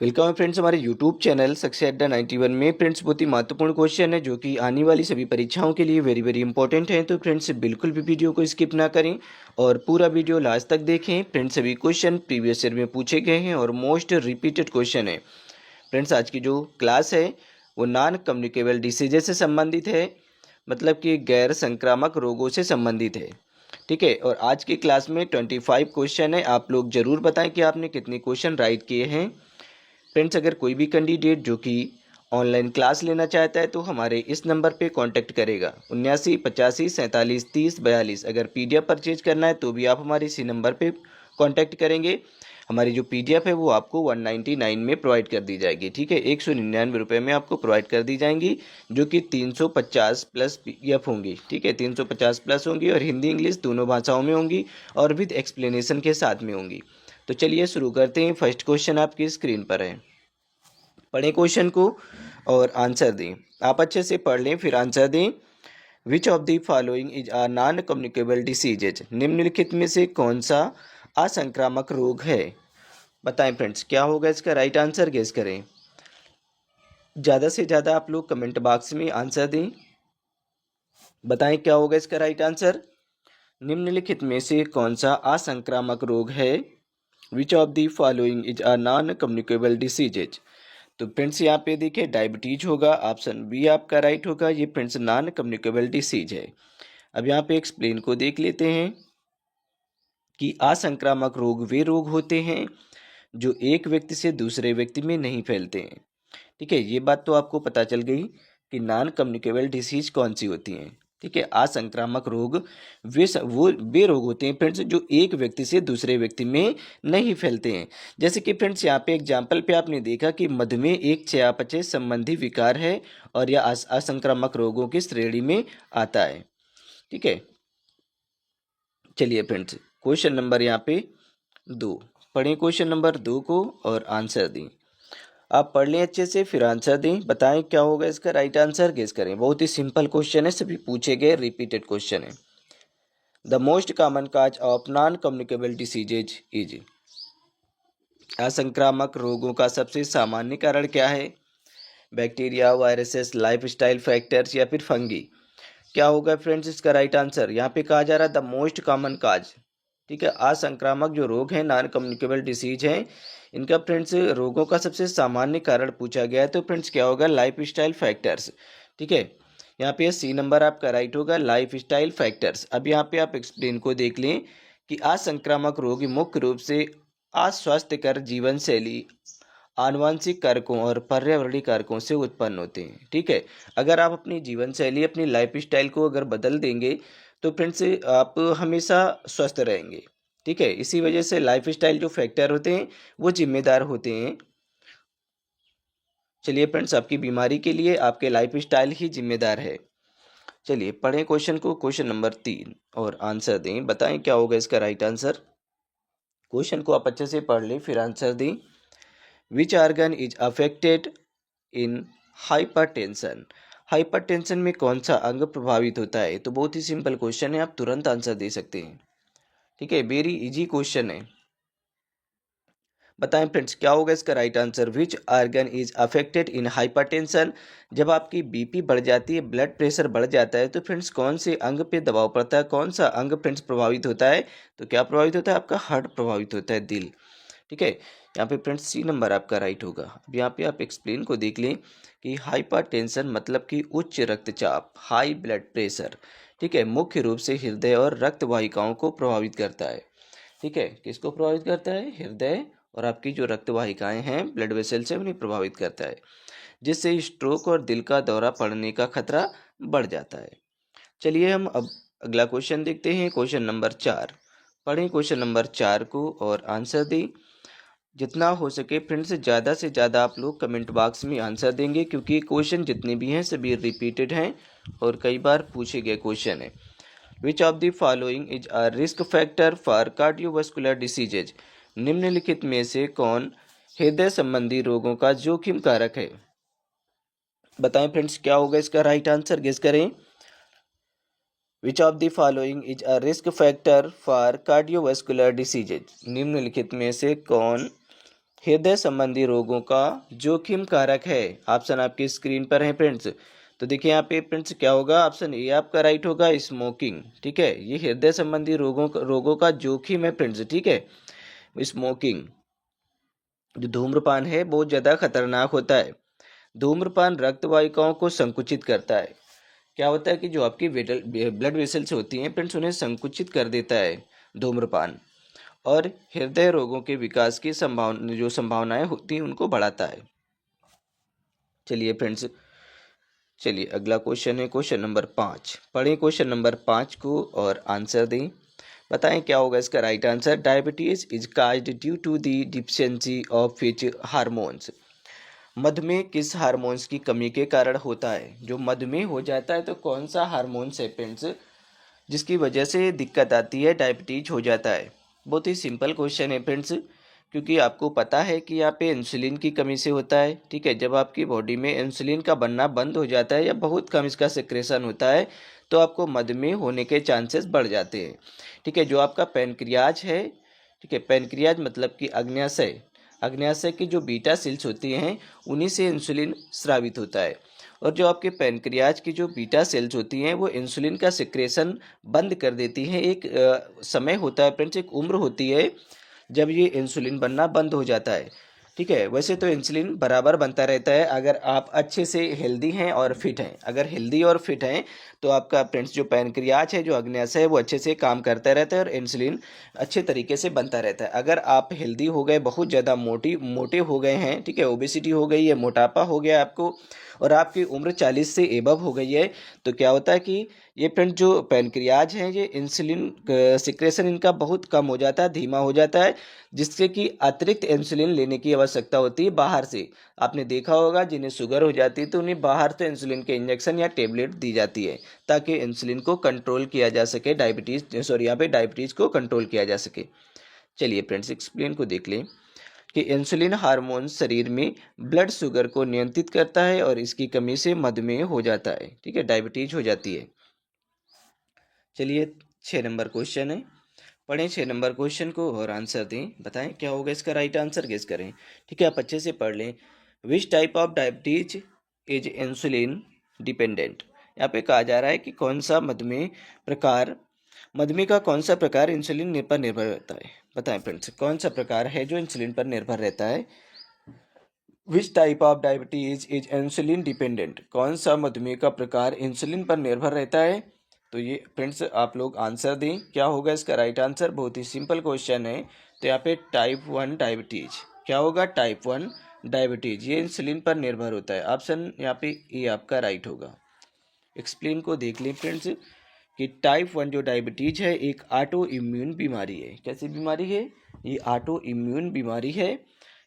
Welcome है friends हमारे YouTube channel success अड्डा 91 में। फ्रेंड्स बहुत ही महत्वपूर्ण क्वेश्चन है जो कि आने वाली सभी परीक्षाओं के लिए वेरी वेरी इंपॉर्टेंट है। तो फ्रेंड्स बिल्कुल भी वीडियो को स्किप ना करें और पूरा वीडियो लास्ट तक देखें। फ्रेंड्स सभी क्वेश्चन प्रीवियस ईयर में पूछे गए हैं और मोस्ट रिपीटेड क्वेश्चन है। फ्रेंड्स आज की जो क्लास है वो नॉन कम्युनिकेबल डिसीजेज से संबंधित है, मतलब कि गैर संक्रामक रोगों से संबंधित है। ठीक है, और आज की क्लास में 25 क्वेश्चन है। आप लोग जरूर बताएं कि आपने कितने क्वेश्चन राइट किए हैं। फ्रेंड्स अगर कोई भी कैंडिडेट जो कि ऑनलाइन क्लास लेना चाहता है तो हमारे इस नंबर पे कांटेक्ट करेगा 79 85 47 30 42। अगर पीडीएफ परचेज करना है तो भी आप हमारे इसी नंबर पे कांटेक्ट करेंगे। हमारी जो पीडीएफ है वो आपको 199 में प्रोवाइड कर दी जाएगी। ठीक है, 199 रुपये में आपको प्रोवाइड कर दी जाएंगी, जो कि 350 प्लस पीडीएफ होंगी। ठीक है, 350 प्लस होंगी और हिंदी इंग्लिश दोनों भाषाओं में होंगी और विद एक्सप्लेनेशन के साथ में होंगी। तो चलिए शुरू करते हैं। फर्स्ट क्वेश्चन आपकी स्क्रीन पर है, पढ़ें क्वेश्चन को और आंसर दें। आप अच्छे से पढ़ लें फिर आंसर दें। Which of the following is a non communicable diseases, निम्नलिखित में से कौन सा असंक्रामक रोग है? बताएं फ्रेंड्स क्या होगा इसका राइट आंसर, गेस करें। ज़्यादा से ज़्यादा आप लोग कमेंट बॉक्स में आंसर दें, बताएं क्या होगा इसका राइट आंसर। निम्नलिखित में से कौन सा असंक्रामक रोग है? Which of the following is a non communicable diseases. तो फ्रेंड्स यहाँ पे देखिए डायबिटीज होगा, ऑप्शन बी आपका राइट होगा। ये फ्रेंड्स नॉन कम्युनिकेबल डिसीज है। अब यहाँ पे एक्सप्लेन को देख लेते हैं कि असंक्रामक रोग वे रोग होते हैं जो एक व्यक्ति से दूसरे व्यक्ति में नहीं फैलते हैं। ठीक है, ये बात तो आपको पता चल गई कि नॉन कम्युनिकेबल डिसीज कौन सी होती हैं। ठीक है, असंक्रामक रोग वो वे रोग होते हैं फ्रेंड्स जो एक व्यक्ति से दूसरे व्यक्ति में नहीं फैलते हैं। जैसे कि फ्रेंड्स यहाँ पे एग्जाम्पल पे आपने देखा कि मधुमेह एक चयापचय संबंधी विकार है और यह असंक्रामक रोगों की श्रेणी में आता है। ठीक है, चलिए फ्रेंड्स क्वेश्चन नंबर यहाँ पे 2 पढ़ें, क्वेश्चन नंबर 2 को और आंसर दें। आप पढ़ लें अच्छे से फिर आंसर दें, बताएं क्या होगा इसका राइट आंसर, गेस करें। बहुत ही सिंपल क्वेश्चन है, सभी पूछे गए रिपीटेड क्वेश्चन है। The most common cause of non communicable diseases is, असंक्रामक रोगों का सबसे सामान्य कारण क्या है? बैक्टीरिया, वायरसेस, लाइफस्टाइल फैक्टर्स या फिर फंगी? क्या होगा फ्रेंड्स इसका राइट आंसर? यहाँ पे कहा जा रहा है द मोस्ट कॉमन काज। ठीक है, असंक्रामक जो रोग हैं नॉन कम्युनिकेबल डिसीज हैं, इनका फ्रेंड्स रोगों का सबसे सामान्य कारण पूछा गया है। तो फ्रेंड्स क्या होगा? Life style factors. ठीक है, यहाँ पे सी नंबर आपका राइट होगा, लाइफ स्टाइल फैक्टर्स। अब यहाँ पे आप एक्सप्लेन को देख लें कि असंक्रामक रोग मुख्य रूप से अस्वास्थ्यकर जीवन शैली, आनुवंशिक कारकों और पर्यावरणीय कारकों से उत्पन्न होते हैं। ठीक है, अगर आप अपनी जीवन शैली, अपनी लाइफ स्टाइल को अगर बदल देंगे तो फ्रेंड्स आप हमेशा स्वस्थ रहेंगे। ठीक है, इसी वजह से लाइफ स्टाइल जो फैक्टर होते हैं वो जिम्मेदार होते हैं। चलिए फ्रेंड्स, आपकी बीमारी के लिए आपके लाइफ स्टाइल ही जिम्मेदार है। चलिए पढ़ें क्वेश्चन को, क्वेश्चन नंबर 3 और आंसर दें, बताएं क्या होगा इसका राइट आंसर। क्वेश्चन को आप अच्छे से पढ़ लें फिर आंसर दें। Which organ is affected in hypertension, hypertension में कौन सा अंग प्रभावित होता है? तो बहुत ही सिंपल क्वेश्चन है, आप तुरंत आंसर दे सकते हैं। ठीक है, वेरी इजी क्वेश्चन है। बताएं फ्रेंड्स क्या होगा इसका right answer. Which organ is affected in hypertension, जब आपकी बीपी बढ़ जाती है, ब्लड प्रेशर बढ़ जाता है, तो फ्रेंड्स कौन से अंग पे दबाव पड़ता है, कौन सा अंग फ्रेंड्स प्रभावित होता है? तो क्या प्रभावित होता है? आपका हार्ट प्रभावित होता है, दिल। ठीक है, यहाँ पे फ्रेंड्स सी नंबर आपका राइट होगा। अब यहाँ पे आप एक्सप्लेन को देख लें कि हाइपरटेंशन मतलब कि उच्च रक्तचाप, हाई ब्लड प्रेशर। ठीक है, मुख्य रूप से हृदय और रक्त वाहिकाओं को प्रभावित करता है। ठीक है, किसको प्रभावित करता है? हृदय और आपकी जो रक्त वाहिकाएं हैं, ब्लड वेसल्स है, उन्हें प्रभावित करता है, जिससे स्ट्रोक और दिल का दौरा पड़ने का खतरा बढ़ जाता है। चलिए हम अब अगला क्वेश्चन देखते हैं, क्वेश्चन नंबर 4। पढ़ें क्वेश्चन नंबर 4 को और आंसर दें। जितना हो सके फ्रेंड्स ज़्यादा से ज़्यादा आप लोग कमेंट बॉक्स में आंसर देंगे, क्योंकि क्वेश्चन जितने भी हैं सभी रिपीटेड हैं और कई बार पूछे गए क्वेश्चन है। Which of the following is a risk factor for cardiovascular diseases, निम्नलिखित में से कौन हृदय संबंधी रोगों का जोखिम कारक है? बताएं फ्रेंड्स क्या होगा इसका राइट आंसर, गेस करें। विच of the following is a risk factor for cardiovascular diseases, निम्नलिखित में से कौन हृदय संबंधी रोगों का जोखिम कारक है। ऑप्शन आपकी स्क्रीन पर है फ्रेंड्स। तो देखिए यहाँ पे फ्रेंड्स क्या होगा, ऑप्शन ए आपका राइट होगा, स्मोकिंग। ठीक है, ये हृदय संबंधी रोगों का जोखिम है फ्रेंड्स। ठीक है, स्मोकिंग जो धूम्रपान है बहुत ज़्यादा खतरनाक होता है। धूम्रपान रक्त वाहिकाओं को संकुचित करता है। क्या होता है कि जो आपकी ब्लड वेसल्स होती हैं फ्रेंड्स, उन्हें संकुचित कर देता है धूम्रपान, और हृदय रोगों के विकास की संभावनाएं होती हैं उनको बढ़ाता है। चलिए फ्रेंड्स, चलिए अगला क्वेश्चन है क्वेश्चन नंबर 5। पढ़ें क्वेश्चन नंबर 5 को और आंसर दें। बताएं क्या होगा इसका right answer. Diabetes is caused due to the deficiency of which hormones. मधुमेह किस हार्मोन्स की कमी के कारण होता है। जो मधुमेह हो जाता है तो कौन सा हार्मोन्स है फ्रेंड्स जिसकी वजह से दिक्कत आती है, डायबिटीज हो जाता है। बहुत ही सिंपल क्वेश्चन है फ्रेंड्स, क्योंकि आपको पता है कि यहाँ पे इंसुलिन की कमी से होता है। ठीक है, जब आपकी बॉडी में इंसुलिन का बनना बंद हो जाता है या बहुत कम इसका सिक्रेशन होता है तो आपको मधुमेह होने के चांसेस बढ़ जाते हैं। ठीक है, जो आपका पैनक्रियाज है, ठीक है, पैनक्रियाज मतलब कि अग्न्याशय, अग्न्याशय की जो बीटा सेल्स होती हैं उन्हीं से इंसुलिन स्रावित होता है। और जो आपके पैनक्रियाज की जो बीटा सेल्स होती हैं वो इंसुलिन का सिक्रेशन बंद कर देती हैं। एक समय होता है फ्रेंड्स, एक उम्र होती है जब ये इंसुलिन बनना बंद हो जाता है। ठीक है, वैसे तो इंसुलिन बराबर बनता रहता है अगर आप अच्छे से हेल्दी हैं और फिट हैं। अगर हेल्दी और फिट हैं तो आपका फ्रेंड्स जो पैनक्रियाज है, जो अग्न्याशय है, वो अच्छे से काम करता रहता है और इंसुलिन अच्छे तरीके से बनता रहता है। अगर आप हेल्दी हो गए, बहुत ज़्यादा मोटे हो गए हैं, ठीक है, ओबेसिटी हो गई है, मोटापा हो गया आपको, और आपकी उम्र 40 से एबव हो गई है, तो क्या होता है कि ये फ्रेंड जो पैनक्रियाज हैं, ये इंसुलिन सिक्रेशन इनका बहुत कम हो जाता है, धीमा हो जाता है, जिससे कि अतिरिक्त इंसुलिन लेने की आवश्यकता होती है बाहर से। आपने देखा होगा जिन्हें शुगर हो जाती है तो उन्हें बाहर से इंसुलिन के इंजेक्शन या टेबलेट दी जाती है ताकि इंसुलिन को कंट्रोल किया जा सके, यहाँ पे डायबिटीज़ को कंट्रोल किया जा सके। चलिए फ्रेंड्स, एक्सप्लेन को देख लें कि इंसुलिन हार्मोन शरीर में ब्लड शुगर को नियंत्रित करता है और इसकी कमी से मधुमेह हो जाता है। ठीक है, डायबिटीज हो जाती है। चलिए 6 नंबर क्वेश्चन है, पढ़ें 6 नंबर क्वेश्चन को और आंसर दें। बताएं क्या होगा इसका राइट आंसर, गेस करें। ठीक है, आप अच्छे से पढ़ लें। Which type of diabetes is insulin dependent. यहाँ पे कहा जा रहा है कि मधुमेह का कौन सा प्रकार इंसुलिन पर निर्भर रहता है। बताएं फ्रेंड्स, कौन सा प्रकार है जो इंसुलिन पर निर्भर रहता है। Which type of diabetes is insulin dependent, कौन सा मधुमेह का प्रकार इंसुलिन पर निर्भर रहता है। तो ये फ्रेंड्स आप लोग आंसर दें, क्या होगा इसका राइट आंसर। बहुत ही सिंपल क्वेश्चन है। तो यहाँ पे टाइप 1 डायबिटीज, क्या होगा, टाइप 1 डायबिटीज, ये इंसुलिन पर निर्भर होता है। ऑप्शन यहाँ पे ए आपका राइट होगा। एक्सप्लेन को देख लें फ्रेंड्स कि टाइप 1 जो डायबिटीज है एक ऑटो इम्यून बीमारी है। कैसी बीमारी है, ये ऑटो इम्यून बीमारी है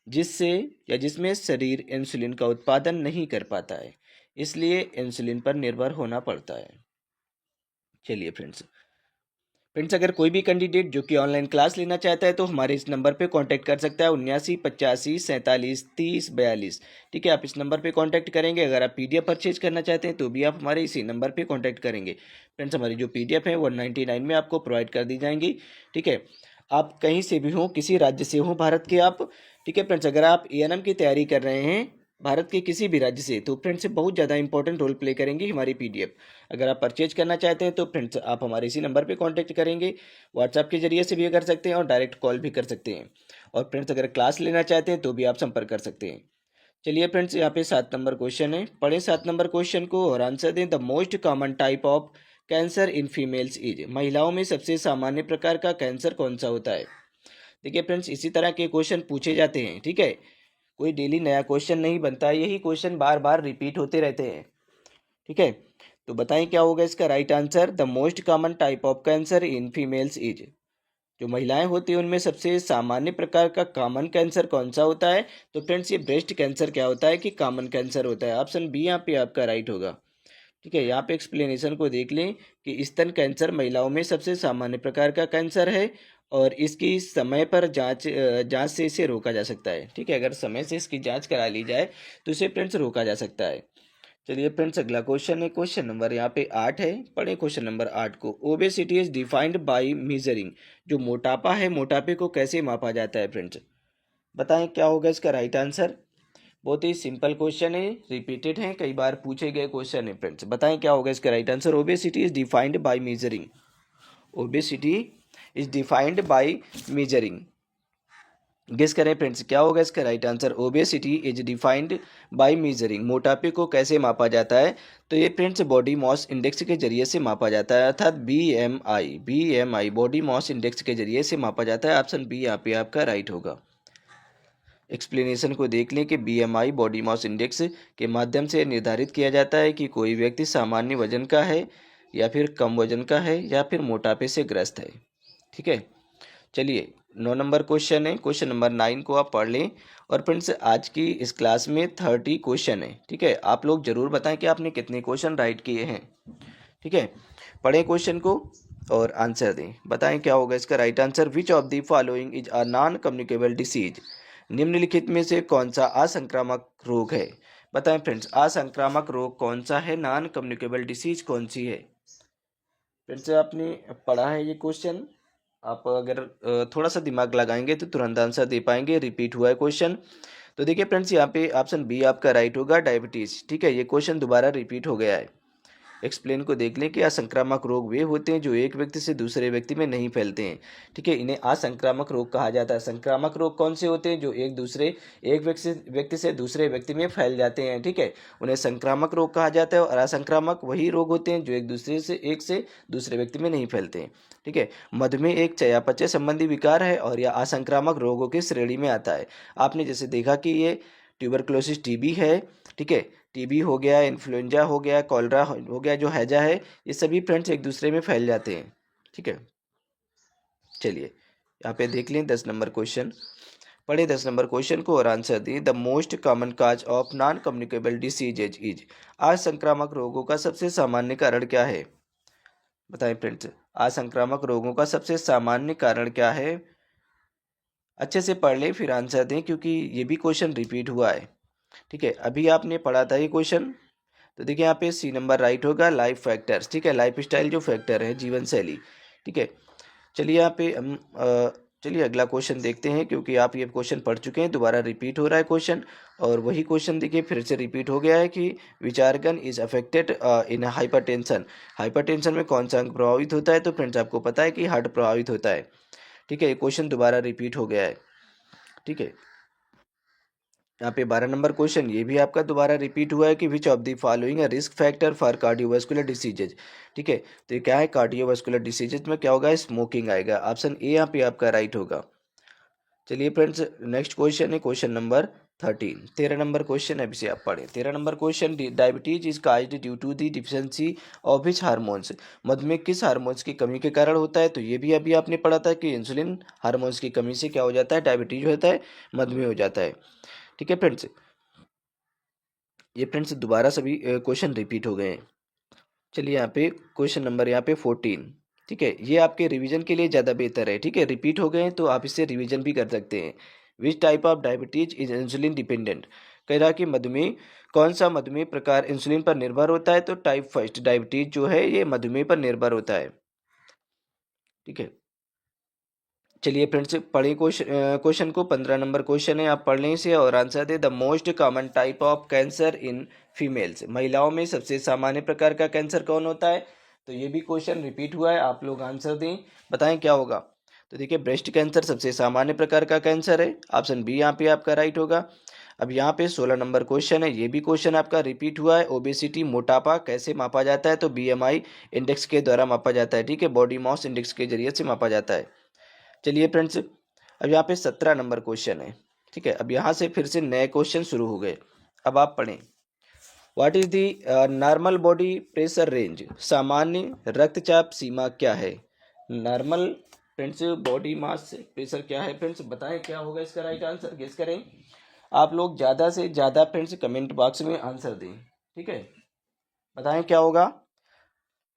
जिससे या जिसमें शरीर इंसुलिन का उत्पादन नहीं कर पाता है, इसलिए इंसुलिन पर निर्भर होना पड़ता है। चलिए फ्रेंड्स, अगर कोई भी कैंडिडेट जो कि ऑनलाइन क्लास लेना चाहता है तो हमारे इस नंबर पे कांटेक्ट कर सकता है 79 85 47 30 42। ठीक है, आप इस नंबर पे कांटेक्ट करेंगे। अगर आप पीडीएफ परचेज करना चाहते हैं तो भी आप हमारे इसी नंबर पे कांटेक्ट करेंगे। फ्रेंड्स, हमारी जो पीडीएफ है 199 में आपको प्रोवाइड कर दी जाएंगी। ठीक है, आप कहीं से भी हों, किसी राज्य से हों भारत के आप। ठीक है फ्रेंड्स, अगर आप एएनएम की तैयारी कर रहे हैं भारत के किसी भी राज्य से तो फ्रेंड्स बहुत ज़्यादा इंपॉर्टेंट रोल प्ले करेंगी हमारी पीडीएफ। अगर आप परचेज करना चाहते हैं तो फ्रेंड्स आप हमारे इसी नंबर पे कांटेक्ट करेंगे। व्हाट्सएप के जरिए से भी कर सकते हैं और डायरेक्ट कॉल भी कर सकते हैं। और फ्रेंड्स अगर क्लास लेना चाहते हैं तो भी आप संपर्क कर सकते हैं। चलिए फ्रेंड्स, यहाँ पे 7 नंबर क्वेश्चन है, पढ़ें 7 नंबर क्वेश्चन को और आंसर दें। The most common type of cancer in females is, महिलाओं में सबसे सामान्य प्रकार का कैंसर कौन सा होता है। देखिए फ्रेंड्स, इसी तरह के क्वेश्चन पूछे जाते हैं। ठीक है, कोई डेली नया क्वेश्चन नहीं बनता, यही क्वेश्चन बार बार रिपीट होते रहते हैं। ठीक है, तो बताएं क्या होगा इसका right answer. The most common type of cancer in females is, जो महिलाएं होती हैं उनमें सबसे सामान्य प्रकार का कॉमन कैंसर कौन सा होता है। तो फ्रेंड्स ये ब्रेस्ट कैंसर क्या होता है कि कॉमन कैंसर होता है। ऑप्शन बी यहाँ पे आपका राइट होगा। ठीक है, यहाँ पे एक्सप्लेनेशन को देख लें कि स्तन कैंसर महिलाओं में सबसे सामान्य प्रकार का कैंसर है और इसकी समय पर जांच से इसे रोका जा सकता है। ठीक है, अगर समय से इसकी जांच करा ली जाए तो इसे फ्रेंड्स रोका जा सकता है। चलिए फ्रेंड्स, अगला क्वेश्चन है क्वेश्चन नंबर यहाँ पे 8 है, पढ़े क्वेश्चन नंबर 8 को। Obesity is defined by measuring, जो मोटापा है मोटापे को कैसे मापा जाता है फ्रेंड्स। बताएं क्या होगा इसका राइट आंसर। बहुत ही सिंपल क्वेश्चन है, रिपीटेड है, कई बार पूछे गए क्वेश्चन है फ्रेंड्स। बताएं क्या होगा इसका right answer. Obesity is defined by measuring, obesity is defined by measuring. Guess करें फ्रेंड्स क्या होगा इसका right answer. Obesity is defined by measuring, मोटापे को कैसे मापा जाता है, तो ये फ्रेंड्स बॉडी मास इंडेक्स के जरिए से मापा जाता है, अर्थात बीएमआई बॉडी मास इंडेक्स के जरिए से मापा जाता है। ऑप्शन बी यहाँ पे आपका राइट होगा। एक्सप्लेनेशन को देख लें कि बीएमआई बॉडी मास इंडेक्स के माध्यम से निर्धारित किया जाता है कि कोई व्यक्ति सामान्य वजन का है या फिर कम वजन का है या फिर मोटापे से ग्रस्त है। ठीक है, चलिए 9 नंबर क्वेश्चन है, क्वेश्चन नंबर 9 को आप पढ़ लें। और फ्रेंड्स आज की इस क्लास में 30 क्वेश्चन है। ठीक है, आप लोग जरूर बताएं कि आपने कितने क्वेश्चन राइट किए हैं। ठीक है, पढ़ें क्वेश्चन को और आंसर दें। बताएं क्या होगा इसका right answer. Which of the following is a non communicable disease, निम्नलिखित में से कौन सा असंक्रामक रोग है। बताएं फ्रेंड्स असंक्रामक रोग कौन सा है, नॉन कम्युनिकेबल डिसीज कौन सी है। फ्रेंड्स आपने पढ़ा है ये क्वेश्चन, आप अगर थोड़ा सा दिमाग लगाएंगे तो तुरंत आंसर दे पाएंगे। रिपीट हुआ है क्वेश्चन, तो देखिए फ्रेंड्स यहाँ पे ऑप्शन बी आपका राइट होगा, डायबिटीज। ठीक है, ये क्वेश्चन दोबारा रिपीट हो गया है। एक्सप्लेन को देख लें कि असंक्रामक रोग वे होते हैं जो एक व्यक्ति से दूसरे व्यक्ति में नहीं फैलते हैं। ठीक है, इन्हें असंक्रामक रोग कहा जाता है। संक्रामक रोग कौन से होते हैं, जो एक व्यक्ति से दूसरे व्यक्ति में फैल जाते हैं। ठीक है, उन्हें संक्रामक रोग कहा जाता है। और असंक्रामक वही रोग होते हैं जो एक से दूसरे व्यक्ति में नहीं फैलते हैं। ठीक है, मधुमेह एक चयापचय संबंधी विकार है और यह असंक्रामक रोगों की श्रेणी में आता है। आपने जैसे देखा कि ये ट्यूबरक्लोसिस टीबी है। ठीक है, टीबी हो गया, इन्फ्लुएंजा हो गया, कॉलरा हो गया, जो हैजा है, ये सभी फ्रेंड्स एक दूसरे में फैल जाते हैं। ठीक है, चलिए यहाँ पे देख लें 10 नंबर क्वेश्चन। पढ़े 10 नंबर क्वेश्चन को और आंसर दें। The most common cause of non communicable diseases is, असंक्रामक रोगों का सबसे सामान्य कारण क्या है। बताएं फ्रेंड्स असंक्रामक रोगों का सबसे सामान्य कारण क्या है। अच्छे से पढ़ लें फिर आंसर दें, क्योंकि ये भी क्वेश्चन रिपीट हुआ है। ठीक है, अभी आपने पढ़ा था ये क्वेश्चन, तो देखिए यहाँ पे सी नंबर राइट होगा, लाइफ फैक्टर्स। ठीक है, लाइफ स्टाइल जो फैक्टर है, जीवन शैली। ठीक है, चलिए यहाँ पे हम चलिए अगला क्वेश्चन देखते हैं, क्योंकि आप ये क्वेश्चन पढ़ चुके हैं, दोबारा रिपीट हो रहा है क्वेश्चन। और वही क्वेश्चन देखिए फिर से रिपीट हो गया है कि which organ is affected in hypertension, hypertension में कौन सा अंग प्रभावित होता है। तो फ्रेंड्स आपको पता है कि हार्ट प्रभावित होता है। ठीक है, ये क्वेश्चन दोबारा रिपीट हो गया है। ठीक है, यहाँ पे 12 नंबर क्वेश्चन ये भी आपका दोबारा रिपीट हुआ है कि which of the following risk factor for cardiovascular diseases. ठीक है, तो ये क्या है, कार्डियोवास्कुलर डिसीजेज में क्या होगा, स्मोकिंग आएगा। ऑप्शन ए यहाँ पे आपका राइट होगा। चलिए फ्रेंड्स नेक्स्ट क्वेश्चन है क्वेश्चन नंबर 13। 13 नंबर क्वेश्चन अभी से आप पढ़े। 13 number question, diabetes is caused due to the deficiency of which hormones, मधुमेह किस हार्मोन्स की कमी के कारण होता है। तो ये भी अभी आपने पढ़ा था कि इंसुलिन हार्मोन्स की कमी से क्या हो जाता है, डायबिटीज होता है, मधुमेह हो जाता है। ठीक है फ्रेंड्स, ये फ्रेंड्स दोबारा सभी क्वेश्चन रिपीट हो गए हैं। चलिए यहाँ पे क्वेश्चन नंबर यहाँ पे 14। ठीक है, ये आपके रिवीजन के लिए ज़्यादा बेहतर है। ठीक है, रिपीट हो गए हैं तो आप इससे रिवीजन भी कर सकते हैं। Which type of diabetes is insulin dependent, कह रहा कि मधुमेह कौन सा मधुमेह प्रकार इंसुलिन पर निर्भर होता है। तो टाइप फर्स्ट डायबिटीज जो है ये मधुमेह पर निर्भर होता है। ठीक है, चलिए फ्रेंड्स पढ़े क्वेश्चन को। 15 नंबर क्वेश्चन है, आप पढ़ लें इसे और answer they. The most common type of cancer in females, महिलाओं में सबसे सामान्य प्रकार का कैंसर कौन होता है। तो ये भी क्वेश्चन रिपीट हुआ है, आप लोग आंसर दें, बताएं क्या होगा। तो देखिए ब्रेस्ट कैंसर सबसे सामान्य प्रकार का कैंसर है। ऑप्शन बी यहाँ पे आपका राइट होगा। अब यहाँ पे 16 नंबर क्वेश्चन है, ये भी क्वेश्चन आपका रिपीट हुआ है। ओबेसिटी मोटापा कैसे मापा जाता है। तो बीएमआई इंडेक्स के द्वारा मापा जाता है। ठीक है, बॉडी मास इंडेक्स के जरिए से मापा जाता है। चलिए फ्रेंड्स अब यहाँ पे 17 नंबर क्वेश्चन है। ठीक है, अब यहाँ से फिर से नए क्वेश्चन शुरू हो गए। अब आप पढ़ें। What is the normal body pressure range, सामान्य रक्तचाप सीमा क्या है। Normal friends body mass pressure क्या है, फ्रेंड्स बताएं क्या होगा इसका राइट आंसर, गेस करें। आप लोग ज़्यादा से ज़्यादा फ्रेंड्स कमेंट बॉक्स में आंसर दें। ठीक है, बताएं क्या होगा।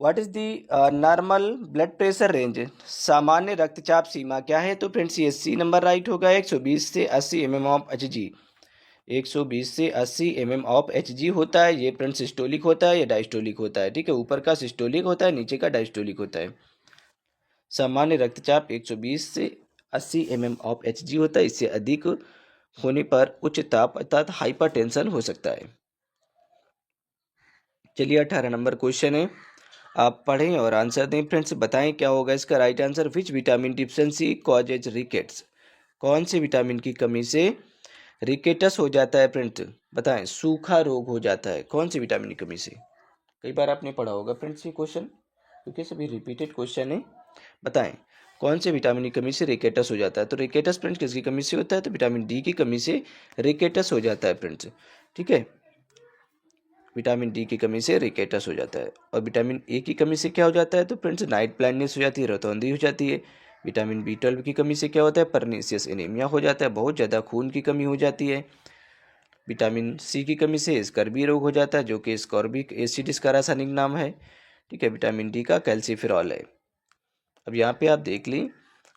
What is the normal blood pressure range, सामान्य रक्तचाप सीमा क्या है। तो फ्रेंड्स ये सी नंबर राइट होगा, 120 से 80 mm ऑफ एच जी। 120 से 80 mm ऑफ एच जी होता है। ये फ्रेंड्स सिस्टोलिक होता है या डायस्टोलिक होता है। ठीक है, ऊपर का सिस्टोलिक होता है, नीचे का डायस्टोलिक होता है। सामान्य रक्तचाप 120 से 80 mm ऑफ एच जी होता है, इससे अधिक होने पर उच्च ताप अर्थात हाइपरटेंशन हो सकता है। चलिए 18 नंबर क्वेश्चन है, आप पढ़ें और आंसर दें। फ्रेंड्स बताएं क्या होगा इसका right answer. Which vitamin deficiency causes rickets, कौन से विटामिन की कमी से रिकेटस हो जाता है। फ्रेंड्स बताएं, सूखा रोग हो जाता है, कौन सी विटामिन की कमी से। कई बार आपने पढ़ा होगा फ्रेंड्स ये क्वेश्चन, क्योंकि सभी रिपीटेड क्वेश्चन है। बताएं कौन से विटामिन की कमी से रिकेटस हो जाता है। तो रिकेटस फ्रेंड्स किसकी कमी से होता है, तो विटामिन डी की कमी से रिकेटस हो जाता है फ्रेंड्स। ठीक है, विटामिन डी की कमी से रिकेटस हो जाता है। और विटामिन ए की कमी से क्या हो जाता है, तो फ्रेंड्स नाइट ब्लाइंडनेस हो जाती है, रतौंधी हो जाती है। विटामिन बी 12 की कमी से क्या होता है, परनीसियस एनीमिया हो जाता है, बहुत ज़्यादा खून की कमी हो जाती है। विटामिन सी की कमी से स्कर्वी रोग हो जाता है, जो कि स्कॉर्बिक एसिड इसका रासायनिक नाम है। ठीक है, विटामिन डी का कैल्सीफेरॉल है। अब यहाँ पे आप देख लें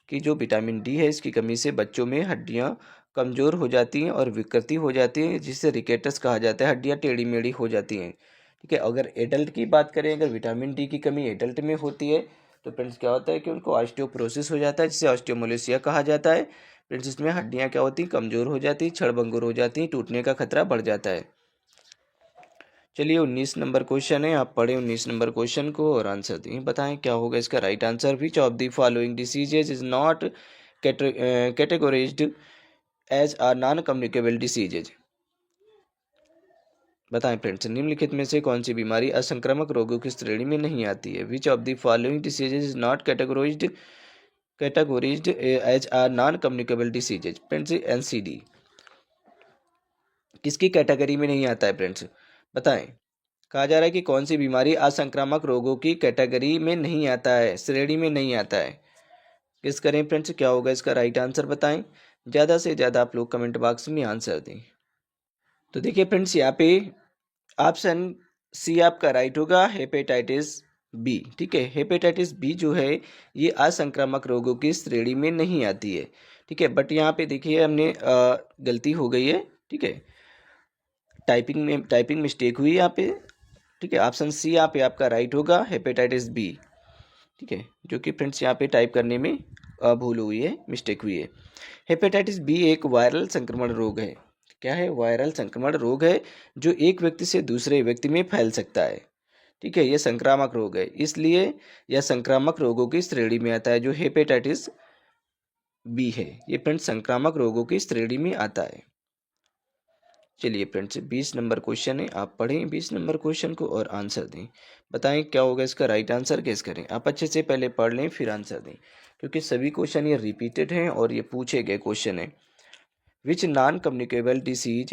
कि जो विटामिन डी है इसकी कमी से बच्चों में हड्डियाँ कमज़ोर हो जाती हैं और विकृति हो जाती है, जिसे रिकेटस कहा जाता है, हड्डियाँ टेढ़ी मेढ़ी हो जाती हैं। ठीक है, अगर एडल्ट की बात करें, अगर विटामिन डी की कमी एडल्ट में होती है तो फ्रेंड्स क्या होता है कि उनको ऑस्टियोपोरोसिस हो जाता है, जिसे ऑस्टियोमोलेसिया कहा जाता है। फ्रेंड्स इसमें हड्डियाँ क्या होती हैं, कमज़ोर हो जाती हैं, क्षणभंगुर हो जाती हैं, टूटने का खतरा बढ़ जाता है। चलिए 19 नंबर क्वेश्चन है, आप पढ़ें 19 नंबर क्वेश्चन को और आंसर दें। बताएं क्या होगा इसका right answer. Which of the following diseases is not categorised as are non communicable diseases. बताएं फ्रेंड्स, निम्नलिखित में से कौन सी बीमारी असंक्रामक रोगों की श्रेणी में नहीं आती है। Which of the following diseases is not categorised as are non communicable diseases. Friends NCD किसकी कैटेगरी में नहीं आता है फ्रेंड्स, बताएं। कहा जा रहा है कि कौन सी बीमारी असंक्रामक रोगों की कैटेगरी में नहीं आता है, श्रेणी में नहीं आता है। किस करें फ्रेंड्स, क्या होगा इसका राइट आंसर बताएं। ज़्यादा से ज़्यादा आप लोग कमेंट बॉक्स में आंसर दें। तो देखिए फ्रेंड्स, यहाँ पे ऑप्शन सी आपका राइट होगा, हेपेटाइटिस बी। ठीक है, हेपेटाइटिस बी जो है ये असंक्रामक रोगों की श्रेणी में नहीं आती है। ठीक है, बट यहाँ पे देखिए हमने गलती हो गई है। ठीक है, टाइपिंग मिस्टेक हुई यहाँ पे। ठीक है, ऑप्शन सी यहाँ पे आपका राइट होगा, हेपेटाइटिस बी। ठीक है, जो कि फ्रेंड्स यहाँ पे टाइप करने में भूल हुई है, मिस्टेक हुई है। हेपेटाइटिस बी एक वायरल संक्रमण रोग है। क्या है, वायरल संक्रमण रोग है जो एक व्यक्ति से दूसरे व्यक्ति में फैल सकता है। ठीक है, यह संक्रामक रोग है, इसलिए यह संक्रामक रोगों की श्रेणी में आता है। जो हेपेटाइटिस बी है ये फ्रेंड्स संक्रामक रोगों की श्रेणी में आता है। चलिए फ्रेंड्स 20 नंबर क्वेश्चन है, आप पढ़ें 20 नंबर क्वेश्चन को और आंसर दें। बताएं क्या होगा इसका राइट आंसर, गेस करें। आप अच्छे से पहले पढ़ लें फिर आंसर दें, क्योंकि सभी क्वेश्चन ये रिपीटेड हैं और ये पूछे गए क्वेश्चन हैं। Which non communicable disease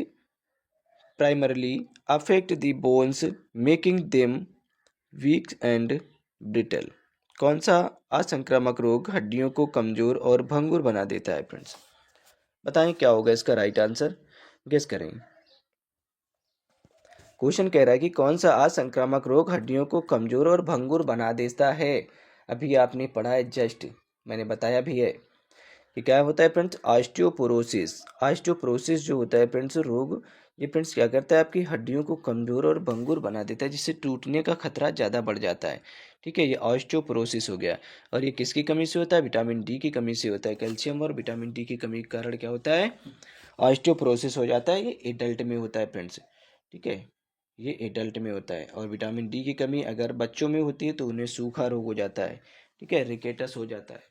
primarily affect the bones making them weak and brittle. कौन सा असंक्रामक रोग हड्डियों को कमजोर और भंगुर बना देता है फ्रेंड्स। बताएं क्या होगा इसका राइट आंसर, गेस करें। क्वेश्चन कह रहा है कि कौन सा असंक्रामक रोग हड्डियों को कमजोर और भंगुर बना देता है। अभी आपने पढ़ा है, जस्ट मैंने बताया भी है कि क्या होता है फ्रेंड्स, ऑस्टियोपोरोसिस। ऑस्टियोपोरोसिस जो होता है फ्रेंड्स रोग, ये फ्रेंड्स क्या करता है, आपकी हड्डियों को कमजोर और भंगुर बना देता है, जिससे टूटने का खतरा ज़्यादा बढ़ जाता है। ठीक है, ये ऑस्टियोपोरोसिस हो गया। और ये किसकी कमी से होता है, विटामिन डी की कमी से होता है। कैल्शियम और विटामिन डी की कमी के कारण क्या होता है, ऑस्टियोपोरोसिस हो जाता है। ये एडल्ट में होता है फ्रेंड्स। ठीक है, ये एडल्ट में होता है। और विटामिन डी की कमी अगर बच्चों में होती है तो उन्हें सूखा रोग हो जाता है। ठीक है, रिकेटस हो जाता है।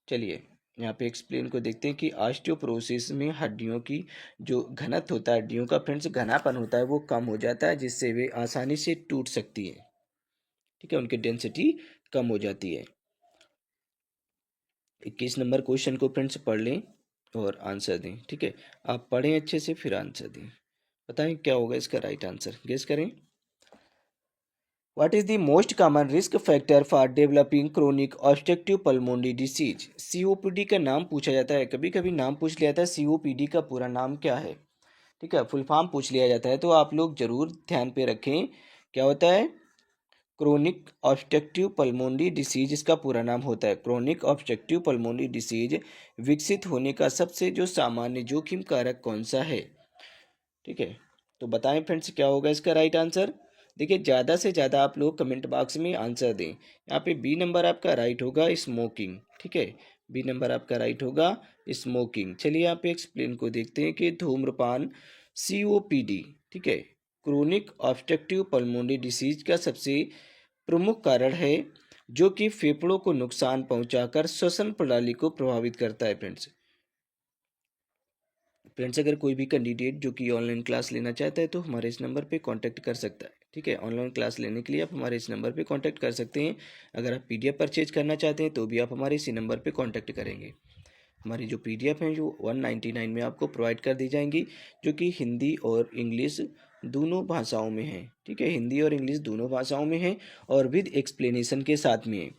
चलिए यहाँ पे एक्सप्लेन को देखते हैं कि ऑस्टियोपोरोसिस में हड्डियों की जो घनत्व होता है, हड्डियों का फ्रेंड्स घनापन होता है, वो कम हो जाता है, जिससे वे आसानी से टूट सकती है। ठीक है, उनकी डेंसिटी कम हो जाती है। 21 नंबर क्वेश्चन को फ्रेंड्स पढ़ लें और आंसर दें। ठीक है, आप पढ़ें अच्छे से फिर आंसर दें। बताएं क्या होगा इसका राइट आंसर, गेस करें। What is the most common risk factor for developing chronic obstructive pulmonary disease? COPD का नाम पूछा जाता है, कभी कभी नाम पूछ लिया जाता है COPD का पूरा नाम क्या है। ठीक है, फुल फॉर्म पूछ लिया जाता है, तो आप लोग जरूर ध्यान पे रखें क्या होता है। क्रोनिक ऑब्स्ट्रक्टिव पल्मोनरी डिसीज इसका पूरा नाम होता है। क्रोनिक ऑब्स्ट्रक्टिव पल्मोनरी डिसीज विकसित होने का सबसे जो सामान्य जोखिम कारक कौन सा है। ठीक है, तो बताएं फ्रेंड्स क्या होगा इसका राइट आंसर। देखिए ज़्यादा से ज़्यादा आप लोग कमेंट बॉक्स में आंसर दें। यहाँ पे बी नंबर आपका राइट होगा, स्मोकिंग। ठीक है, बी नंबर आपका राइट होगा स्मोकिंग। चलिए यहाँ पे एक्सप्लेन को देखते हैं कि धूम्रपान COPD, ठीक है, क्रोनिक ऑब्स्ट्रक्टिव पल्मोनरी डिसीज का सबसे प्रमुख कारण है जो कि फेफड़ों को नुकसान पहुंचाकर श्वसन प्रणाली को प्रभावित करता है। फ्रेंड्स अगर कोई भी कैंडिडेट जो कि ऑनलाइन क्लास लेना चाहता है तो हमारे इस नंबर पे कांटेक्ट कर सकता है, ठीक है। ऑनलाइन क्लास लेने के लिए आप हमारे इस नंबर पे कांटेक्ट कर सकते हैं। अगर आप PDF परचेज करना चाहते हैं तो भी आप हमारे इसी नंबर पे कांटेक्ट करेंगे। हमारी जो PDF है जो 199 में आपको प्रोवाइड कर दी जाएंगी, जो कि हिंदी और इंग्लिश दोनों भाषाओं में है, ठीक है, हिंदी और इंग्लिश दोनों भाषाओं में है और विद एक्सप्लेनेशन के साथ में है।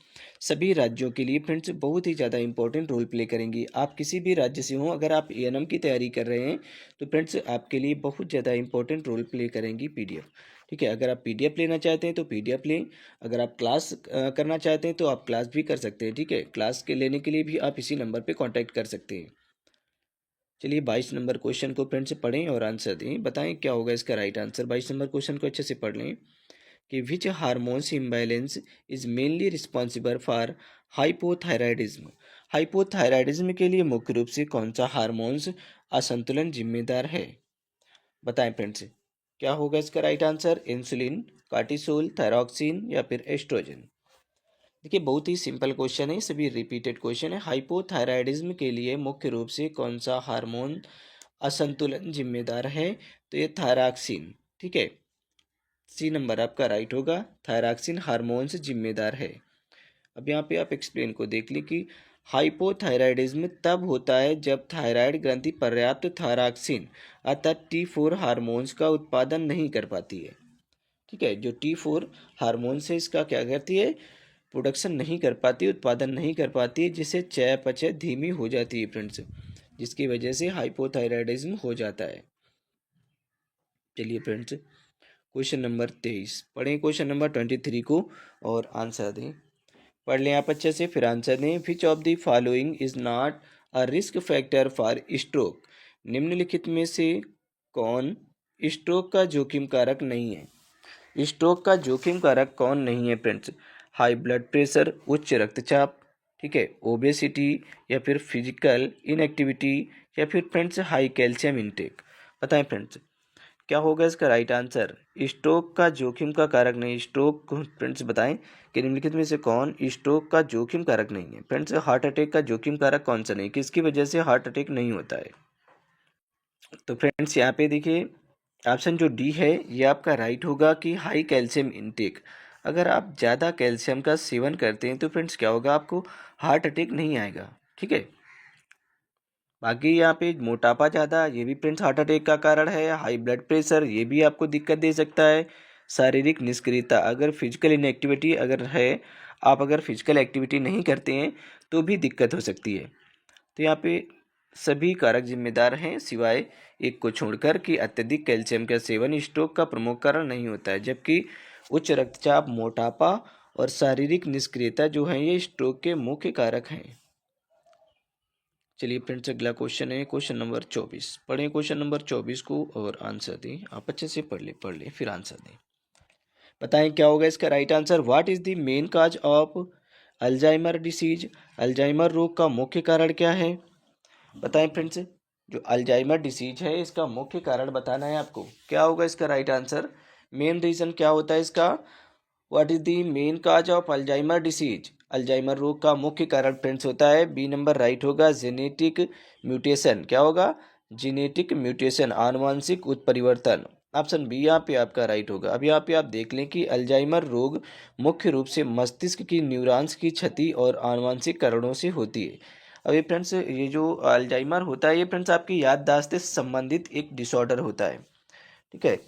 सभी राज्यों के लिए फ्रेंड्स बहुत ही ज़्यादा इंपॉर्टेंट रोल प्ले करेंगी। आप किसी भी राज्य से हों, अगर आप ANM की तैयारी कर रहे हैं तो फ्रेंड्स आपके लिए बहुत ज़्यादा इंपॉर्टेंट रोल प्ले करेंगी PDF, ठीक है। अगर आप PDF लेना चाहते हैं तो PDF लें, अगर आप क्लास करना चाहते हैं तो आप क्लास भी कर सकते हैं, ठीक है। क्लास के लेने के लिए भी आप इसी नंबर पर कॉन्टैक्ट कर सकते हैं। चलिए 22 नंबर क्वेश्चन को फ्रेंड्स पढ़ें और आंसर दें, बताएं क्या होगा इसका राइट आंसर। 22 नंबर क्वेश्चन को अच्छे से पढ़ लें कि विच hormones imbalance is mainly responsible for hypothyroidism. Hypothyroidism के लिए मुख्य रूप से कौन सा हार्मोन्स असंतुलन जिम्मेदार है, बताएं फ्रेंड्स क्या होगा इसका right answer. Insulin, cortisol, thyroxine या फिर एस्ट्रोजन। देखिए बहुत ही सिंपल क्वेश्चन है, सभी रिपीटेड क्वेश्चन है। हाइपोथायराइडिज्म के लिए मुख्य रूप से कौन सा हार्मोन असंतुलन जिम्मेदार है, तो ये थायरॉक्सिन, ठीक है, C नंबर आपका राइट होगा। थायरॉक्सिन हार्मोन से जिम्मेदार है। अब यहाँ पे आप एक्सप्लेन को देख ली कि हाइपोथायराइडिज्म तब होता है जब थायराइड ग्रंथि पर्याप्त थायरॉक्सिन अर्थात T4 हार्मोन्स का उत्पादन नहीं कर पाती है, ठीक है। जो T4 हार्मोन से इसका क्या करती है, प्रोडक्शन नहीं कर पाती, उत्पादन नहीं कर पाती है, जिससे चयापचय धीमी हो जाती है फ्रेंड्स, जिसकी वजह से हाइपोथायराइडिज्म हो जाता है। चलिए फ्रेंड्स क्वेश्चन नंबर 23 पढ़ें, क्वेश्चन नंबर 23 को और आंसर दें। पढ़ लें आप अच्छे से फिर आंसर दें। Which of the following is not a risk factor for stroke. निम्नलिखित में से कौन स्ट्रोक का जोखिम कारक नहीं है। स्ट्रोक का जोखिम कारक कौन नहीं है फ्रेंड्स। हाई ब्लड प्रेशर, उच्च रक्तचाप, ठीक है, ओबेसिटी या फिर फिजिकल इनएक्टिविटी या फिर फ्रेंड्स हाई कैल्शियम इंटेक। बताएं फ्रेंड्स क्या होगा इसका राइट आंसर। स्ट्रोक का जोखिम का कारक नहीं। स्ट्रोक को फ्रेंड्स बताएं कि निम्नलिखित में से कौन स्ट्रोक का जोखिम कारक नहीं है। फ्रेंड्स हार्ट अटैक का जोखिम कारक कौन सा नहीं, किसकी वजह से हार्ट अटैक नहीं होता है। तो फ्रेंड्स यहाँ पे देखिए ऑप्शन जो डी है ये आपका राइट होगा कि हाई कैल्शियम इंटेक। अगर आप ज़्यादा कैल्शियम का सेवन करते हैं तो फ्रेंड्स क्या होगा, आपको हार्ट अटैक नहीं आएगा, ठीक है। बाकी यहाँ पे मोटापा ज़्यादा, ये भी फ्रेंड्स हार्ट अटैक का कारण है। हाई ब्लड प्रेशर ये भी आपको दिक्कत दे सकता है। शारीरिक निष्क्रियता, अगर फिजिकल इनएक्टिविटी अगर है, आप अगर फिजिकल एक्टिविटी नहीं करते हैं तो भी दिक्कत हो सकती है। तो यहाँ पे सभी कारक जिम्मेदार हैं सिवाय एक को छोड़कर कि अत्यधिक कैल्शियम का सेवन स्ट्रोक का प्रमुख कारण नहीं होता है, जबकि उच्च रक्तचाप, मोटापा और शारीरिक निष्क्रियता जो है ये स्ट्रोक के मुख्य कारक हैं। चलिए फ्रेंड्स अगला क्वेश्चन है क्वेश्चन नंबर 24। पढ़ें क्वेश्चन नंबर 24 को और आंसर दें। आप अच्छे से पढ़ ले फिर आंसर दें। बताएं क्या होगा इसका right answer. What is the main cause of Alzheimer disease. Alzheimer रोग का मुख्य कारण क्या है। बताएं फ्रेंड्स जो अल्जाइमर डिसीज है इसका मुख्य कारण बताना है आपको। क्या होगा इसका राइट आंसर। मेन रीजन क्या होता है इसका। What is the main cause of Alzheimer disease. Alzheimer रोग का मुख्य कारण फ्रेंड्स होता है, बी नंबर राइट होगा, जेनेटिक म्यूटेशन। क्या होगा, जेनेटिक म्यूटेशन, आनुवंशिक उत्परिवर्तन। ऑप्शन बी यहाँ पे आपका राइट होगा। अब यहाँ पे आप देख लें कि अल्जाइमर रोग मुख्य रूप से मस्तिष्क की न्यूरॉन्स की क्षति और आनुवंशिक कारणों से होती है। अब ये फ्रेंड्स ये जो अल्जाइमर होता है ये फ्रेंड्स आपकी याददाश्त से संबंधित एक डिसऑर्डर होता है, ठीक है।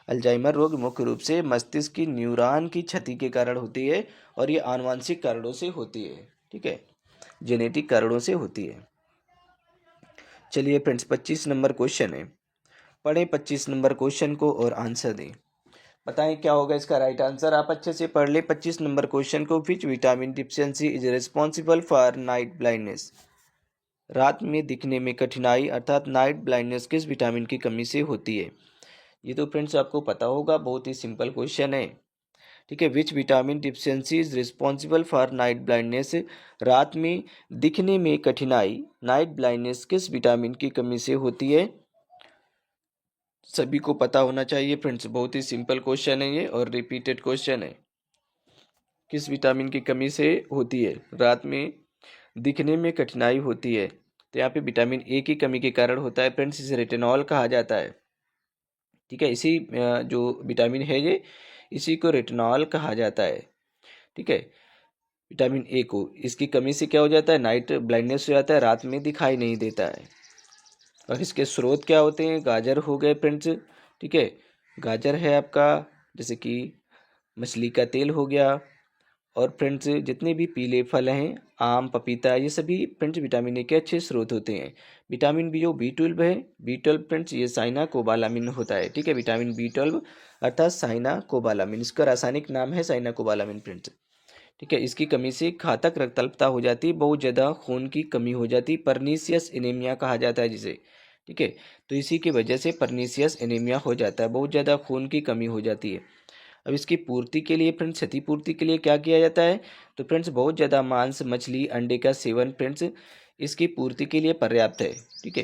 अल्जाइमर रोग मुख्य रूप से मस्तिष्क की न्यूरॉन की क्षति के कारण होती है और ये आनुवंशिक कारणों से होती है, ठीक है, जेनेटिक कारणों से होती है। चलिए फ्रेंड्स 25 नंबर क्वेश्चन है, पढ़ें 25 नंबर क्वेश्चन को और आंसर दें। बताएं क्या होगा इसका राइट आंसर। आप अच्छे से पढ़ ले 25 नंबर क्वेश्चन को। Which vitamin deficiency is responsible for night blindness. रात में दिखने में कठिनाई अर्थात नाइट ब्लाइंडनेस किस विटामिन की कमी से होती है। ये तो फ्रेंड्स आपको पता होगा, बहुत ही सिंपल क्वेश्चन है, ठीक है। Which vitamin deficiency is responsible for night blindness, रात में दिखने में कठिनाई, नाइट ब्लाइंडनेस किस विटामिन की कमी से होती है? सभी को पता होना चाहिए फ्रेंड्स, बहुत ही सिंपल क्वेश्चन है ये और रिपीटेड क्वेश्चन है। किस विटामिन की कमी से होती है रात में दिखने में कठिनाई होती है? तो यहाँ पे विटामिन ए की कमी के कारण होता है फ्रेंड्स, इसे रेटिनॉल कहा जाता है। ठीक है, इसी जो विटामिन है ये, इसी को रेटिनॉल कहा जाता है। ठीक है, विटामिन ए को, इसकी कमी से क्या हो जाता है? नाइट ब्लाइंडनेस हो जाता है, रात में दिखाई नहीं देता है। और इसके स्रोत क्या होते हैं? गाजर हो गए फ्रेंड्स। ठीक है, गाजर है आपका, जैसे कि मछली का तेल हो गया, और फ्रेंड्स जितने भी पीले फल हैं, आम, पपीता, ये सभी फ्रेंड्स विटामिन ए के अच्छे स्रोत होते हैं। विटामिन बी जो B12 है, B12 फ्रेंड्स ये साइना कोबालामिन होता है। ठीक है, विटामिन B12 अर्थात साइना कोबालामिन, इसका रासायनिक नाम है साइना कोबालामिन फ्रेंड्स। ठीक है, इसकी कमी से घातक रक्तअल्पता हो जाती है, बहुत ज़्यादा खून की कमी हो जाती है, परनीसियस एनीमिया कहा जाता है जिसे। ठीक है, तो इसी की वजह से परनीसियस एनीमिया हो जाता है, बहुत ज़्यादा खून की कमी हो जाती है। अब इसकी पूर्ति के लिए फ्रेंड्स, क्षतिपूर्ति के लिए क्या किया जाता है? तो फ्रेंड्स बहुत ज़्यादा मांस, मछली, अंडे का सेवन फ्रेंड्स इसकी पूर्ति के लिए पर्याप्त है। ठीक है,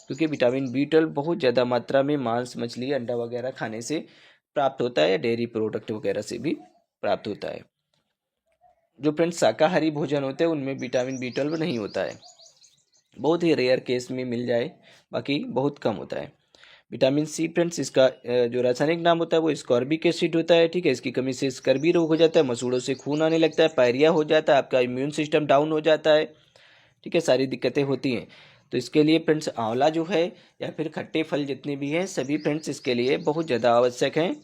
क्योंकि विटामिन B12 बहुत ज़्यादा मात्रा में मांस, मछली, अंडा वगैरह खाने से प्राप्त होता है, डेयरी प्रोडक्ट वगैरह से भी प्राप्त होता है। जो फ्रेंड्स शाकाहारी भोजन होते हैं उनमें विटामिन B12 नहीं होता है, बहुत ही रेयर केस में मिल जाए, बाकी बहुत कम होता है। विटामिन सी फ्रेंड्स, इसका जो रासायनिक नाम होता है वो स्कॉर्बिक एसिड होता है। ठीक है, इसकी कमी से स्कर्वी रोग हो जाता है, मसूड़ों से खून आने लगता है, पायरिया हो जाता है, आपका इम्यून सिस्टम डाउन हो जाता है। ठीक है, सारी दिक्कतें होती हैं। तो इसके लिए फ्रेंड्स आंवला जो है या फिर खट्टे फल जितने भी हैं सभी फ्रेंड्स इसके लिए बहुत ज़्यादा आवश्यक हैं,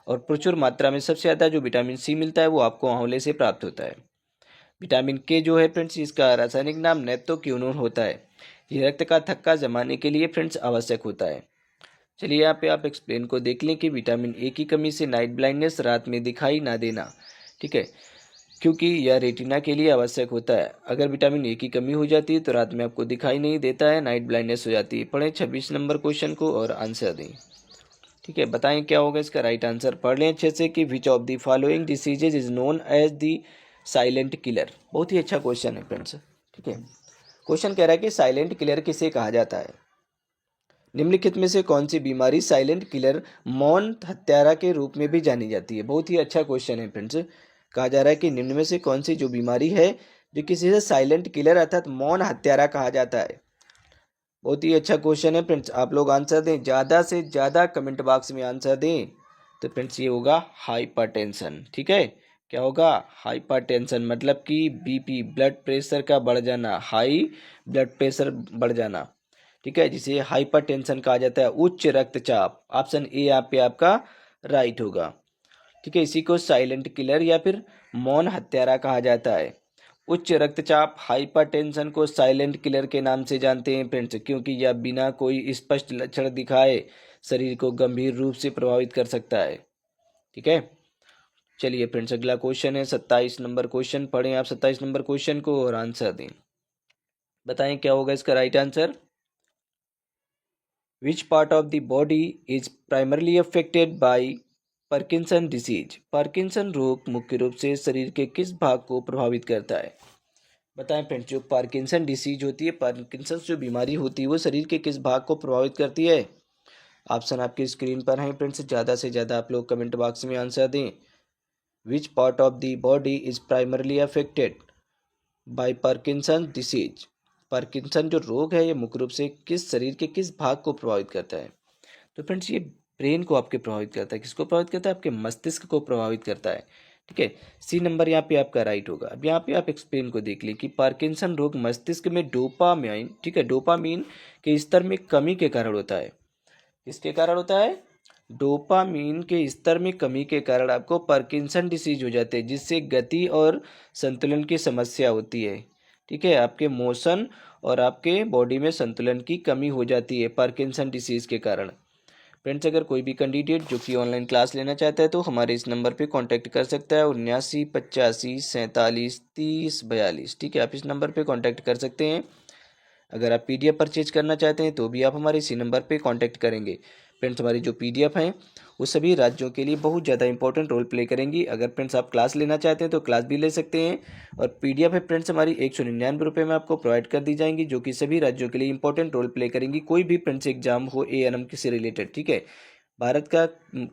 और प्रचुर मात्रा में सबसे ज़्यादा जो विटामिन सी मिलता है वो आपको आंवले से प्राप्त होता है। विटामिन के जो है फ्रेंड्स, इसका रासायनिक नाम नेप्टोक्यूनोन होता है। ये रक्त का थक्का जमाने के लिए फ्रेंड्स आवश्यक होता है। चलिए यहाँ पे आप एक्सप्लेन को देख लें कि विटामिन ए की कमी से नाइट ब्लाइंडनेस, रात में दिखाई ना देना। ठीक है, क्योंकि यह रेटिना के लिए आवश्यक होता है। अगर विटामिन ए की कमी हो जाती है तो रात में आपको दिखाई नहीं देता है, नाइट ब्लाइंडनेस हो जाती है। पढ़ें 26 नंबर क्वेश्चन को और आंसर दें। ठीक है, बताएं क्या होगा इसका राइट आंसर। पढ़ लें अच्छे से कि which of the following diseases is known as the silent killer. बहुत ही अच्छा क्वेश्चन है फ्रेंड्स। ठीक है, क्वेश्चन कह रहा है कि साइलेंट किलर किसे कहा जाता है? निम्नलिखित में से कौन सी बीमारी साइलेंट किलर, मौन हत्यारा के रूप में भी जानी जाती है? बहुत ही अच्छा क्वेश्चन है फ्रेंड्स। कहा जा रहा है कि निम्न में से कौन सी जो बीमारी है जो किसी से साइलेंट किलर अर्थात मौन हत्यारा कहा जाता है? बहुत ही अच्छा क्वेश्चन है फ्रेंड्स, आप लोग आंसर दें, ज़्यादा से ज़्यादा कमेंट बॉक्स में आंसर दें। तो फ्रेंड्स ये होगा हाइपरटेंशन। ठीक है, क्या होगा? हाइपरटेंशन, मतलब कि बीपी, ब्लड प्रेशर का बढ़ जाना, हाई ब्लड प्रेशर बढ़ जाना। ठीक है, जिसे हाइपरटेंशन कहा जाता है। उच्च रक्तचाप, ऑप्शन ए यहाँ पे आपका राइट होगा। ठीक है, इसी को साइलेंट किलर या फिर मौन हत्यारा कहा जाता है। उच्च रक्तचाप, हाइपरटेंशन को साइलेंट किलर के नाम से जानते हैं फ्रेंड्स, क्योंकि यह बिना कोई स्पष्ट लक्षण दिखाए शरीर को गंभीर रूप से प्रभावित कर सकता है। ठीक है, चलिए फ्रेंड्स अगला क्वेश्चन है 27 नंबर क्वेश्चन। पढ़ें आप 27 नंबर क्वेश्चन को और आंसर दें। बताएं क्या होगा इसका right answer. Which part of the body is primarily affected by Parkinson disease? Parkinson रोग मुख्य रूप से शरीर के किस भाग को प्रभावित करता है? बताएं फ्रेंड्स, जो पार्किंसन डिसीज होती है, पार्किंसन जो बीमारी होती है वो शरीर के किस भाग को प्रभावित करती है? ऑप्शन आपकी स्क्रीन पर हैं फ्रेंड्स, ज़्यादा से ज़्यादा आप लोग कमेंट बॉक्स में आंसर दें। Which part of the body is primarily affected by Parkinson disease? Parkinson जो रोग है ये मुख्य रूप से किस शरीर के किस भाग को प्रभावित करता है? तो फ्रेंड्स ये ब्रेन को आपके प्रभावित करता है। किसको प्रभावित करता है? आपके मस्तिष्क को प्रभावित करता है। ठीक है, सी नंबर यहाँ पे आपका राइट होगा। अब यहाँ पे आप एक्सप्लेन को देख लें कि पार्किंसन रोग मस्तिष्क में डोपामाइन, ठीक है, डोपामीन के स्तर में कमी के कारण होता है। किसके कारण होता है? डोपामीन के स्तर में कमी के कारण आपको पार्किंसन डिसीज हो जाते हैं, जिससे गति और संतुलन की समस्या होती है। ठीक है, आपके मोशन और आपके बॉडी में संतुलन की कमी हो जाती है पार्किंसन डिसीज के कारण। फ्रेंड्स अगर कोई भी कैंडिडेट जो कि ऑनलाइन क्लास लेना चाहता है तो हमारे इस नंबर पे कांटेक्ट कर सकता है, 79 85 47 30 42। ठीक है, आप इस नंबर पे कांटेक्ट कर सकते हैं। अगर आप PDF परचेज करना चाहते हैं तो भी आप हमारे इसी नंबर पे कांटेक्ट करेंगे। फ्रेंड्स हमारी जो PDF हैं वो सभी राज्यों के लिए बहुत ज़्यादा इंपॉर्टेंट रोल प्ले करेंगी। अगर फ्रेंड्स आप क्लास लेना चाहते हैं तो क्लास भी ले सकते हैं। और PDF है फ्रेंड्स हमारी 199 रुपये में आपको प्रोवाइड कर दी जाएंगी, जो कि सभी राज्यों के लिए इंपॉर्टेंट रोल प्ले करेंगी। कोई भी फ्रेंड्स एग्जाम हो ANM से रिलेटेड, ठीक है, भारत का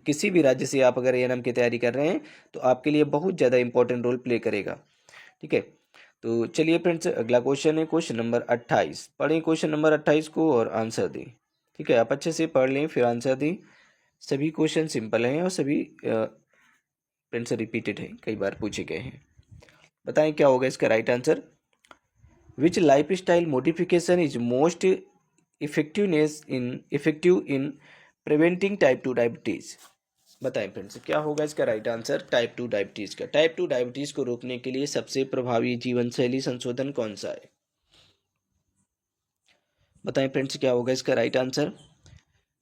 किसी भी राज्य से आप अगर ANM की तैयारी कर रहे हैं तो आपके लिए बहुत ज़्यादा इंपॉर्टेंट रोल प्ले करेगा। ठीक है, तो चलिए फ्रेंड्स अगला क्वेश्चन है क्वेश्चन नंबर 28। पढ़ें क्वेश्चन नंबर 28 को और आंसर दें। ठीक है, आप अच्छे से पढ़ लें फिर आंसर दें। सभी क्वेश्चन सिंपल हैं और सभी फ्रेंड्स रिपीटेड हैं, कई बार पूछे गए हैं। बताएं क्या होगा इसका right answer. Which life style modification is most effective in preventing type 2 diabetes. बताएं फ्रेंड्स क्या होगा इसका राइट आंसर टाइप 2 डायबिटीज़ का। टाइप 2 डायबिटीज़ को रोकने के लिए सबसे प्रभावी जीवन शैली संशोधन कौन सा है। बताएं फ्रेंड्स क्या होगा इसका right answer.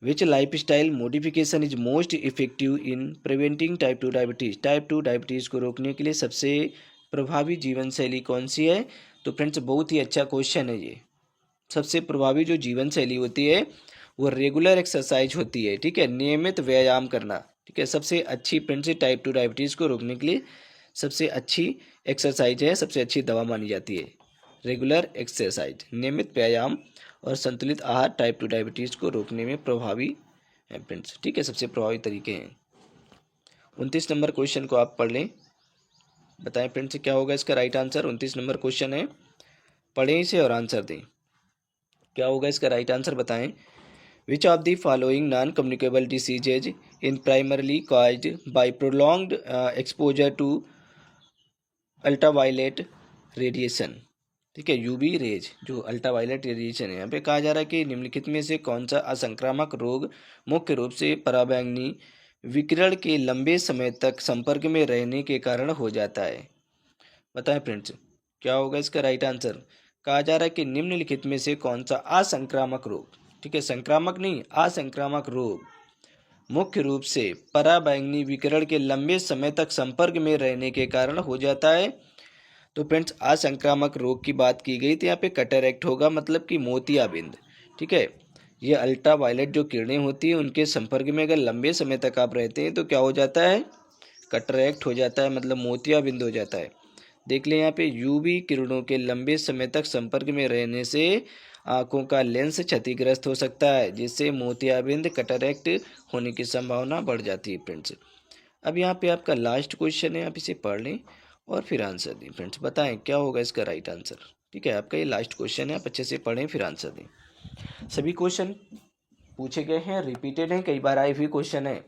Which life style modification is most effective in preventing type 2 diabetes. Type 2 diabetes को रोकने के लिए सबसे प्रभावी जीवन शैली कौन सी है। तो फ्रेंड्स बहुत ही अच्छा क्वेश्चन है ये। सबसे प्रभावी जो जीवन शैली होती है वो रेगुलर एक्सरसाइज होती है। ठीक है, नियमित व्यायाम करना। ठीक है, सबसे अच्छी फ्रेंड्स टाइप 2 डायबिटीज़ को रोकने के लिए सबसे अच्छी एक्सरसाइज है, सबसे अच्छी दवा मानी जाती है रेगुलर एक्सरसाइज, नियमित व्यायाम और संतुलित आहार टाइप 2 डायबिटीज़ को रोकने में प्रभावी है फ्रेंड्स। ठीक है, सबसे प्रभावी तरीके हैं। 29 नंबर क्वेश्चन को आप पढ़ लें। बताएं फ्रेंड्स क्या होगा इसका राइट आंसर। 29 नंबर क्वेश्चन है, पढ़ें इसे और आंसर दें। क्या होगा इसका राइट आंसर बताएं। Which of the following non communicable diseases in primarily caused by prolonged exposure to ultraviolet radiation. ठीक है, UV रेज जो अल्ट्रावायलेट रेडिएशन है, यहाँ पे कहा जा रहा है कि निम्नलिखित में से कौन सा असंक्रामक रोग मुख्य रूप से पराबैंगनी विकिरण के लंबे समय तक संपर्क में रहने के कारण हो जाता है। बताएं फ्रेंड्स क्या होगा इसका राइट आंसर। कहा जा रहा है कि निम्नलिखित में से कौन सा असंक्रामक रोग, ठीक है संक्रामक नहीं, असंक्रामक रोग मुख्य रूप से पराबैंगनी विकिरण के लंबे समय तक संपर्क में रहने के कारण हो जाता है। तो फ्रेंड्स असंक्रामक रोग की बात की गई तो यहाँ पे कैटरेक्ट होगा, मतलब कि मोतियाबिंद। ठीक है, ये अल्ट्रावायलेट जो किरणें होती है उनके संपर्क में अगर लंबे समय तक आप रहते हैं तो क्या हो जाता है, कैटरेक्ट हो जाता है, मतलब मोतियाबिंद हो जाता है। देख लें यहाँ पे UV किरणों के लंबे समय तक संपर्क में रहने से आंखों का लेंस क्षतिग्रस्त हो सकता है, जिससे मोतियाबिंद कैटरेक्ट होने की संभावना बढ़ जाती है फ्रेंड्स। अब यहाँ पे आपका लास्ट क्वेश्चन है, आप इसे पढ़ लें और फिर आंसर दें। फ्रेंड्स बताएं क्या होगा इसका राइट आंसर। ठीक है, आपका ये लास्ट क्वेश्चन है, आप अच्छे से पढ़ें फिर आंसर दें। सभी क्वेश्चन पूछे गए हैं, रिपीटेड हैं, कई बार आए हुए क्वेश्चन है।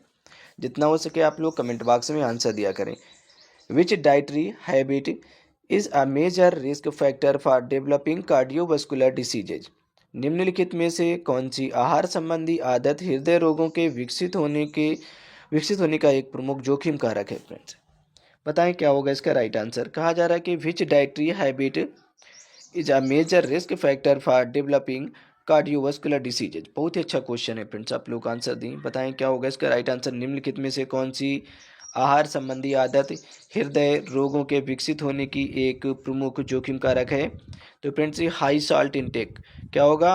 जितना हो सके आप लोग कमेंट बॉक्स में आंसर दिया करें। Which dietary habit is a major risk factor for developing cardiovascular diseases. निम्नलिखित में से कौन सी आहार संबंधी आदत हृदय रोगों के विकसित होने का एक प्रमुख जोखिम कारक है। फ्रेंड्स बताएं क्या होगा इसका राइट आंसर। कहा जा रहा है कि which dietary habit is a major risk factor for developing cardiovascular diseases. बहुत ही अच्छा क्वेश्चन है फ्रेंड्स, आप लोग आंसर दें। बताएं क्या होगा इसका राइट आंसर। निम्नलिखित में से कौन सी आहार संबंधी आदत हृदय रोगों के विकसित होने की एक प्रमुख जोखिम कारक है। तो फ्रेंड्स हाई साल्ट इंटेक क्या होगा,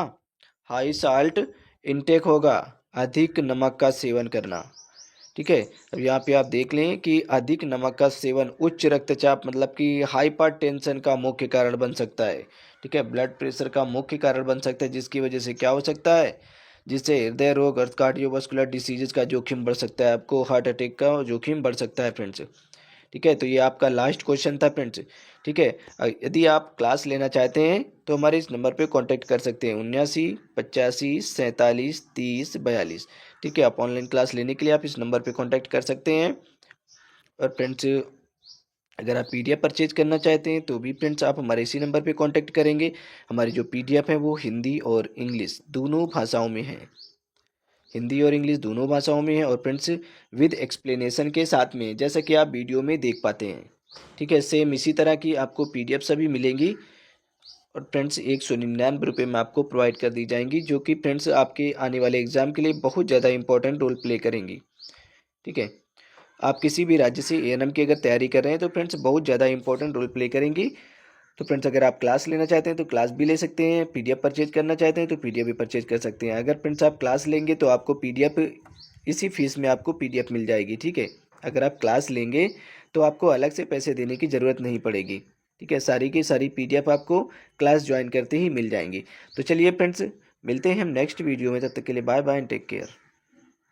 हाई साल्ट इंटेक होगा, अधिक नमक का सेवन करना। ठीक है, अब यहाँ पे आप देख लें कि अधिक नमक का सेवन उच्च रक्तचाप मतलब कि हाइपरटेंशन का मुख्य कारण बन सकता है। ठीक है, ब्लड प्रेशर का मुख्य कारण बन सकता है, जिसकी वजह से क्या हो सकता है, जिससे हृदय रोग और कार्डियोवास्कुलर डिसीजेज का जोखिम बढ़ सकता है, आपको हार्ट अटैक का जोखिम बढ़ सकता है फ्रेंड्स। ठीक है, तो ये आपका लास्ट क्वेश्चन था फ्रेंड्स। ठीक है, यदि आप क्लास लेना चाहते हैं तो हमारे इस नंबर पे कांटेक्ट कर सकते हैं 79 85 47 30 42। ठीक है, आप ऑनलाइन क्लास लेने के लिए आप इस नंबर पे कांटेक्ट कर सकते हैं। और फ्रेंड्स अगर आप PDF परचेज करना चाहते हैं तो भी फ्रेंड्स आप हमारे इसी नंबर पे कांटेक्ट करेंगे। हमारी जो PDF है वो हिंदी और इंग्लिश दोनों भाषाओं में है, हिंदी और इंग्लिश दोनों भाषाओं में है। और फ्रेंड्स विद एक्सप्लेनेशन के साथ में, जैसा कि आप वीडियो में देख पाते हैं। ठीक है, सेम इसी तरह की आपको PDF सभी मिलेंगी। और फ्रेंड्स 199 रुपये में आपको प्रोवाइड कर दी जाएंगी, जो कि फ्रेंड्स आपके आने वाले एग्जाम के लिए बहुत ज़्यादा इंपॉर्टेंट रोल प्ले करेंगी। ठीक है, आप किसी भी राज्य से ANM की अगर तैयारी कर रहे हैं तो फ्रेंड्स बहुत ज़्यादा इंपॉर्टेंट रोल प्ले करेंगी। तो फ्रेंड्स अगर आप क्लास लेना चाहते हैं तो क्लास भी ले सकते हैं, PDF परचेज करना चाहते हैं तो PDF भी परचेज कर सकते हैं। अगर फ्रेंड्स आप क्लास लेंगे तो आपको PDF इसी फीस में आपको PDF मिल जाएगी, ठीक है। अगर आप क्लास लेंगे तो आपको अलग से पैसे देने की ज़रूरत नहीं पड़ेगी, ठीक है। सारी की सारी PDF आपको क्लास ज्वाइन करते ही मिल जाएंगी। तो चलिए फ्रेंड्स, मिलते हैं हम नेक्स्ट वीडियो में, तब तक के लिए bye bye and take care.